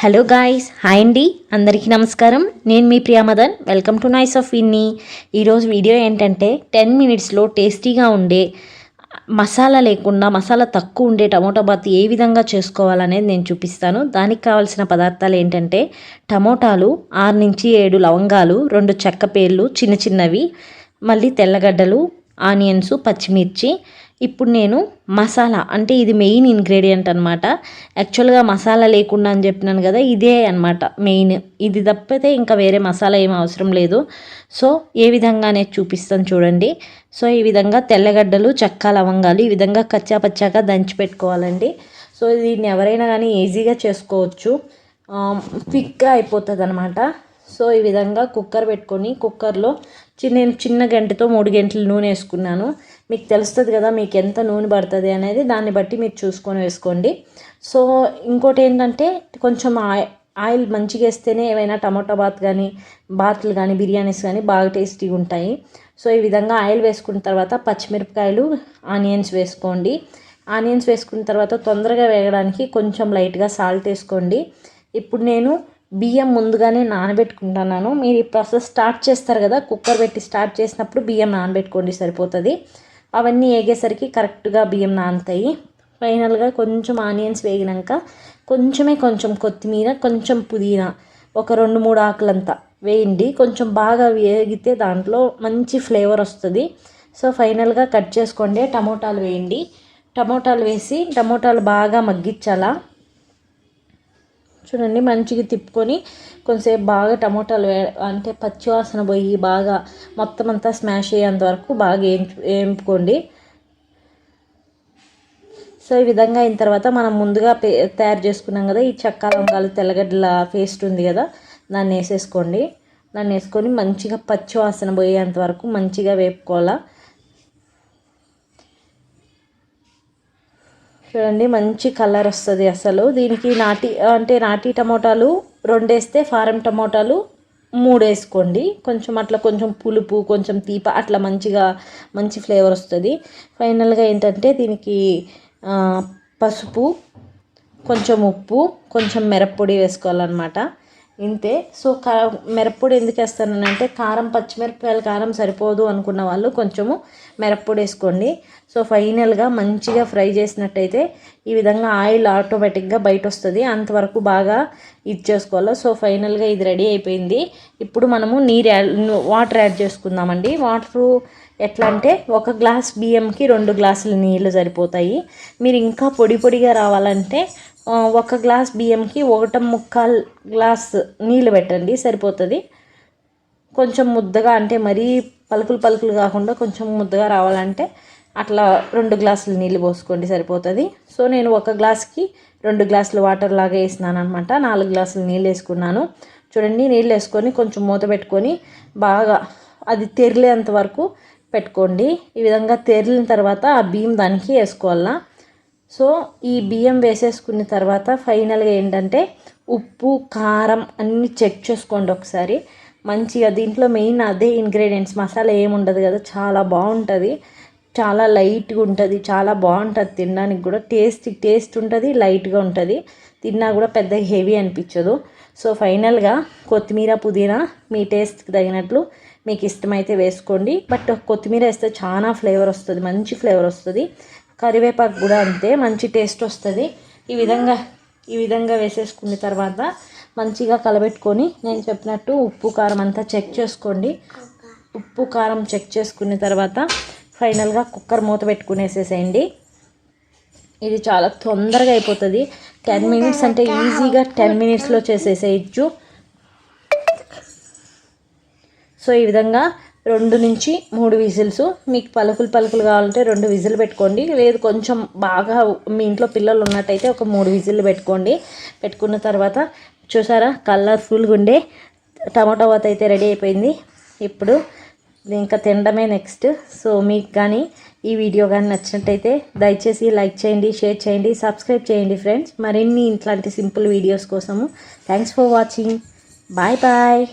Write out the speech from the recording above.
Hello guys, hi అండి, అందరికీ నమస్కారం. నేను మీ ప్రియామదన్. వెల్కమ్ టు నైస్ ఆఫ్ ఇన్ని. ఈరోజు వీడియో ఏంటంటే 10 మినిట్స్లో టేస్టీగా ఉండే మసాలా లేకుండా మసాలా తక్కువ ఉండే టమోటా బాత్ ఏ విధంగా చేసుకోవాలనేది నేను చూపిస్తాను. దానికి కావాల్సిన పదార్థాలు ఏంటంటే టమోటాలు 6 నుంచి 7 లవంగాలు, 2 చెక్క పేర్లు చిన్న చిన్నవి, మళ్ళీ తెల్లగడ్డలు, ఆనియన్స్, పచ్చిమిర్చి. ఇప్పుడు నేను మసాలా అంటే ఇది మెయిన్ ఇంగ్రీడియంట్ అనమాట. యాక్చువల్గా మసాలా లేకుండా అని చెప్పినాను కదా, ఇదే అనమాట మెయిన్. ఇది తప్పితే ఇంకా వేరే మసాలా ఏం అవసరం లేదు. సో ఏ విధంగా అనేది చూపిస్తాను చూడండి. సో ఈ విధంగా తెల్లగడ్డలు, చెక్క, లవంగాలు ఈ విధంగా కచ్చా పచ్చాగా దంచి పెట్టుకోవాలండి. సో దీన్ని ఎవరైనా కానీ ఈజీగా చేసుకోవచ్చు, క్విక్గా అయిపోతుంది అనమాట. సో ఈ విధంగా కుక్కర్ పెట్టుకొని కుక్కర్లో నేను చిన్న గంటతో 3 గంటలు నూనె వేసుకున్నాను. మీకు తెలుస్తుంది కదా మీకు ఎంత నూనె పడుతుంది అనేది, దాన్ని బట్టి మీరు చూసుకొని వేసుకోండి. సో ఇంకోటి ఏంటంటే కొంచెం ఆయిల్ మంచిగా వేస్తేనే ఏమైనా టమాటా బాత్లు కానీ బిర్యానీస్ కానీ బాగా టేస్టీగా ఉంటాయి. సో ఈ విధంగా ఆయిల్ వేసుకున్న తర్వాత పచ్చిమిరపకాయలు, ఆనియన్స్ వేసుకోండి. ఆనియన్స్ వేసుకున్న తర్వాత తొందరగా వేగడానికి కొంచెం లైట్గా సాల్ట్ వేసుకోండి. ఇప్పుడు నేను బియ్యం ముందుగానే నానబెట్టుకుంటున్నాను. మీరు ఈ ప్రాసెస్ స్టార్ట్ చేస్తారు కదా, కుక్కర్ పెట్టి స్టార్ట్ చేసినప్పుడు బియ్యం నానబెట్టుకోండి, సరిపోతుంది. అవన్నీ వేగేసరికి కరెక్ట్గా బియ్యం నానుతాయి. ఫైనల్గా కొంచెం ఆనియన్స్ వేగినాక కొంచెం కొత్తిమీర, కొంచెం పుదీనా, ఒక 2-3 ఆకులంతా వేయండి. కొంచెం బాగా వేగితే దాంట్లో మంచి ఫ్లేవర్ వస్తుంది. సో ఫైనల్గా కట్ చేసుకోండి. టమోటాలు వేయండి. టమోటాలు వేసి టమోటాలు బాగా మగ్గించాలా. చూడండి, మంచిగా తిప్పుకొని కొంచెంసేపు బాగా టమోటాలు అంటే పచ్చివాసన పోయి బాగా మొత్తం అంతా స్మాష్ అయ్యేంత వరకు బాగా వేపుకోండి. సో ఈ విధంగా అయిన తర్వాత మనం ముందుగా తయారు చేసుకున్నాం కదా, ఈ చెక్క, లవంగాలు, తెల్లగడ్డల పేస్ట్ ఉంది కదా, దాన్ని వేసేసుకోండి. దాన్ని వేసుకొని మంచిగా పచ్చివాసన పోయేంత వరకు మంచిగా వేపుకోవాలా. చూడండి, మంచి కలర్ వస్తుంది. అసలు దీనికి నాటి టమోటాలు 2 వేస్తే, ఫారం టమోటాలు 3 వేసుకోండి. కొంచెం పులుపు, కొంచెం తీప అట్లా మంచి ఫ్లేవర్ వస్తుంది. ఫైనల్గా ఏంటంటే దీనికి పసుపు, కొంచెం ఉప్పు, కొంచెం మిరప్పొడి వేసుకోవాలన్నమాట. ఇంతే. సో మిరప్పొడి ఎందుకు వేస్తానంటే పచ్చిమిరపకాయల కారం సరిపోదు అనుకున్న వాళ్ళు కొంచెము మిరప్పొడి వేసుకోండి. సో ఫైనల్గా మంచిగా ఫ్రై చేసినట్టయితే ఈ విధంగా ఆయిల్ ఆటోమేటిక్గా బయట వస్తుంది. అంతవరకు బాగా ఇది చేసుకోవాలి. సో ఫైనల్గా ఇది రెడీ అయిపోయింది. ఇప్పుడు మనము వాటర్ యాడ్ చేసుకుందామండి. వాటరు ఎట్లా అంటే 1 గ్లాస్ బియ్యంకి 2 గ్లాసులు నీళ్ళు సరిపోతాయి. మీరు ఇంకా పొడిగా రావాలంటే 1 గ్లాస్ బియ్యంకి 1.25 గ్లాస్ నీళ్ళు పెట్టండి, సరిపోతుంది. కొంచెం ముద్దగా అంటే మరీ పలుకులు కాకుండా కొంచెం ముద్దగా రావాలంటే అట్లా 2 గ్లాసులు నీళ్ళు పోసుకోండి, సరిపోతుంది. సో నేను 1 గ్లాస్కి 2 గ్లాసులు వాటర్ లాగా వేసినాను అనమాట. 4 గ్లాసులు నీళ్ళు వేసుకున్నాను. చూడండి, నీళ్ళు వేసుకొని కొంచెం మూత పెట్టుకొని బాగా అది తెరిలేంత వరకు పెట్టుకోండి. ఈ విధంగా తెరిలిన తర్వాత ఆ బియ్యం దానికి వేసుకోవాలా. సో ఈ బియ్యం వేసేసుకున్న తర్వాత ఫైనల్గా ఏంటంటే ఉప్పు, కారం అన్నీ చెక్ చేసుకోండి ఒకసారి మంచిగా. దీంట్లో మెయిన్ అదే ఇంగ్రీడియంట్స్, మసాలా ఏముండదు కదా, చాలా బాగుంటుంది. చాలా లైట్గా ఉంటుంది, చాలా బాగుంటుంది తినడానికి కూడా. టేస్ట్ ఉంటుంది, లైట్గా ఉంటుంది. తిన్నా కూడా పెద్ద హెవీ అనిపించదు. సో ఫైనల్గా కొత్తిమీర, పుదీనా మీ టేస్ట్కి తగినట్లు మీకు ఇష్టమైతే వేసుకోండి. బట్ కొత్తిమీర వేస్తే చాలా ఫ్లేవర్ వస్తుంది, మంచి ఫ్లేవర్ వస్తుంది. కరివేపాకు కూడా అంతే, మంచి టేస్ట్ వస్తుంది. ఈ విధంగా వేసేసుకున్న తర్వాత మంచిగా కలబెట్టుకొని నేను చెప్పినట్టు ఉప్పు, కారం అంతా చెక్ చేసుకోండి. ఉప్పు, కారం చెక్ చేసుకున్న తర్వాత ఫైనల్గా కుక్కర్ మూత పెట్టుకునేసేసేయండి. ఇది చాలా తొందరగా అయిపోతుంది. 10 మినిట్స్ అంటే ఈజీగా 10 మినిట్స్లో చేసేసేయచ్చు. సో ఈ విధంగా 2 నుంచి 3 విజిల్స్, మీకు పలుకులు కావాలంటే 2 విజిల్ పెట్టుకోండి. లేదు కొంచెం బాగా మీ ఇంట్లో పిల్లలు ఉన్నట్టయితే ఒక 3 విజిల్ పెట్టుకోండి. పెట్టుకున్న తర్వాత చూసారా, కలర్ఫుల్గా ఉండే టమాటో బాత్ అయితే రెడీ అయిపోయింది. ఇప్పుడు ఇంకా తినడమే నెక్స్ట్. సో మీకు కానీ ఈ వీడియో కానీ నచ్చినట్టయితే దయచేసి లైక్ చేయండి, షేర్ చేయండి, సబ్స్క్రైబ్ చేయండి ఫ్రెండ్స్. మరిన్ని ఇట్లాంటి సింపుల్ వీడియోస్ కోసము. Thanks for watching. Bye bye.